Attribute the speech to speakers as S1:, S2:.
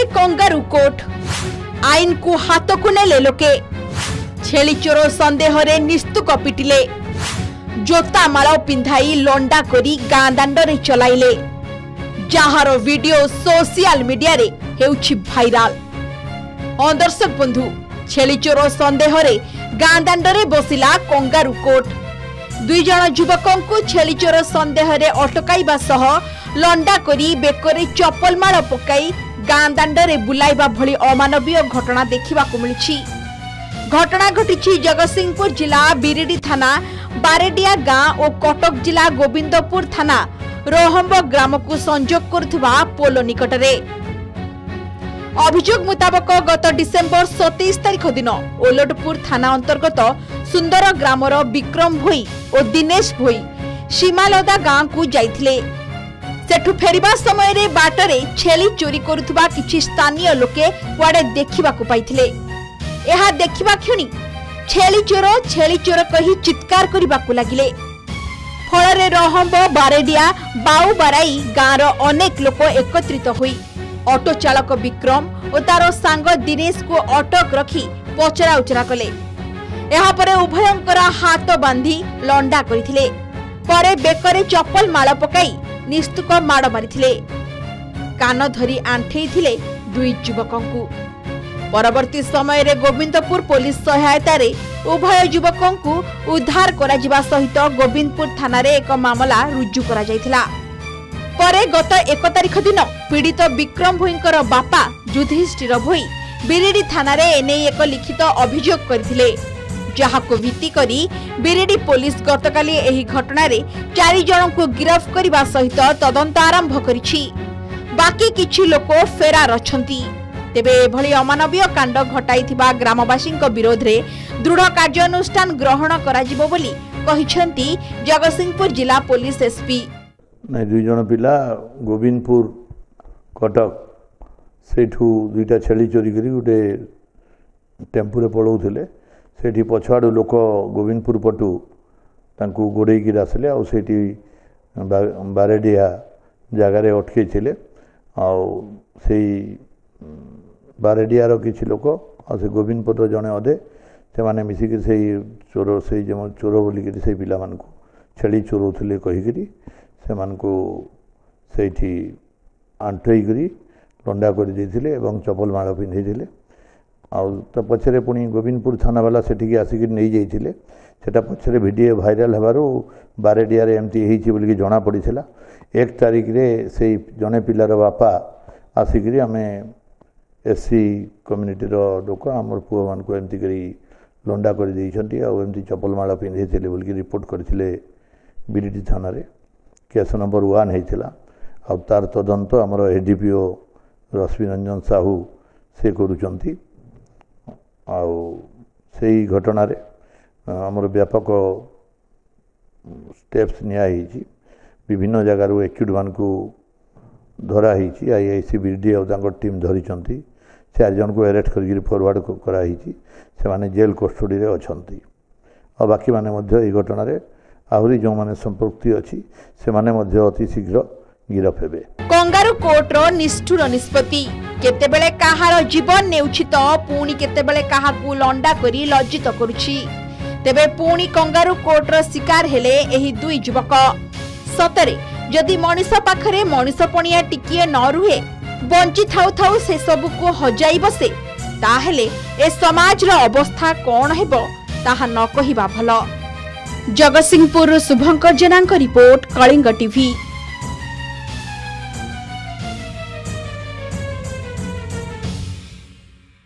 S1: Kangaroo court आईन को हाथ को नेले लोके छेली चोर संदेह रे निस्तुक पिटिले जोता माल पिंधाई लंडा करी गाँ दांडरे चलाइले जार वीडियो सोशल मीडिया रे हेउछि भाइराल। दर्शक बंधु छेली चोर संदेह रे गाँ दांडरे बसिला कंगारू कोर्ट। दुई जन युवकों को छेली चोर संदेह रे अटकाइबा सह लंडा करी बेकरे चप्पल माल पकाई गाँ दांडरे बुलाइबा भली अमानवीय घटना देखिबाकु मिलिछि। घटना घटिछि जगतसिंहपुर जिला बिरिडी थाना बारेडिया गाँ और कटक जिला गोविंदपुर थाना रोहम्ब ग्राम को संजोग करथुबा पोलो निकटरे। अभियोग मुताबक गत डिसेम्बर 27 तारिख दिन ओलटपुर थाना अंतर्गत सुंदर ग्रामर विक्रम भोई और दिनेश भोई सीमालदा गाँ को जाइथिले। सेठु फेरिबा समय रे बाटरे छेली चोरी करुथुबा किछि स्थानीय लोके कुआडे देखिबाकु पाइथिले। एहा देखिबा क्षणी छेली चोर कही चित्कार करिबाकु लागिले। फलरे रहम्ब बारेडिया बाऊ बाराई गाँर अनेक लोक एकत्रित होई ऑटो चालक विक्रम और तार सांग दिनेश को अटक रखी पचरा उचरा कले। एहा परे उभयंकर हाथ बांधी लंडा करिथिले। परे बेकरे चप्पल माल पकाई निस्तुक माड़ मारिथिले। कान धरी आंठेइथिले दुई युवकों को। परवर्ती समय रे गोविंदपुर पुलिस सहायता रे उभय युवकों को उद्धार करा जिबा सहित गोविंदपुर थाना रे एक मामला रुजु करा जायथिला। परे गत 1 तारिख दिन पीड़ित विक्रम भोईंकर बापा युधिष्ठिर भोई बिरिडी थाना रे एने एक लिखित अभियोग करथिले जहाको भित्ति करी बिरिडी पुलिस गतकाली एही घटना रे 4 जन को गिरफ्त करबा सहित तदंत आरंभ करिछि। बाकी किछि लोक फेरार अछंती। तेबे एभली अमानवीय कांड घटाइथिबा ग्रामवासी विरोध रे दृढ़ कार्यानुष्ठान ग्रहण कराजिबो बोली कहिसंती जगतसिंहपुर जिला पुलिस एसपी।
S2: नहीं दुई जन पिला गोविंदपुर कटक सेठू दुईटा छेली चोरी करी गोटे टेम्पू रे पळौथिले। सेठी पछाड़ू लोक गोविंदपुर पटू तांकू गोड़ेकी आसिले आ सेठी बारेडिया जगार अटकईले। आई बारेडियार किसी लोक आ गोविंदपुर जड़े अधे से मैंने मिसिक चोर से चोर बोलिक से पिला छेली चोरौले कहीकि से सेठी आंठई लंडा कर चप्पल माड़ पिंधे आ पछरे पुणी गोविंदपुर थाना वाला सेठी आसिक नहीं जाइए। सेटा पछरे वीडियो भाइराल होबारु बारेडिया एमती होली जना पड़ी। 1 तारिख रे से जने पिलार बापा आसिक आम एससी कम्युनिटी लोक आम पुआ मान को एमती करी लंडा कर एमती चप्पल माड़ पिंधे बोलिक रिपोर्ट करते बिरिडी थाना रे। केस नंबर 1 होता आ तार तदंत आमर एडीपीओ रश्मि रंजन साहू से करुचंती। से घटना रे आमर व्यापक स्टेप्स नियाही विभिन्न जगार एक्यूट मान को धरा ही आईआईसी बिरिडी और टीम धरी 4 जन को अरेस्ट कर फॉरवर्ड कराई से माने जेल कस्टडी रे अछंती। और बाकी माने मध्य ए घटना रे आहुरी जो माने संपृक्ति अछि से माने मध्य अति शीघ्र गिरफ हेबे।
S1: कंगारू कोर्ट रो निष्ठुर निष्पत्ति केतेबेले काहार जीवन नेउछि तो पुणी केतेबेले काहाकू लंडा करी लज्जित करूछि। तेबे पुणी कंगारू कोर्ट रो शिकार हेले एही दुई युवक। सतरे जदि मनीष पाखरे मनीष पणिया टिकिए न रुहे बंची थाउ थाउ से सबु को हजाई बसे ताहेले ए समाज रो अवस्था कोन हेबो ताहा न कहिबा भलो। जगतसिंहपुर शुभंकर जेना रिपोर्ट कलिंग टीवी।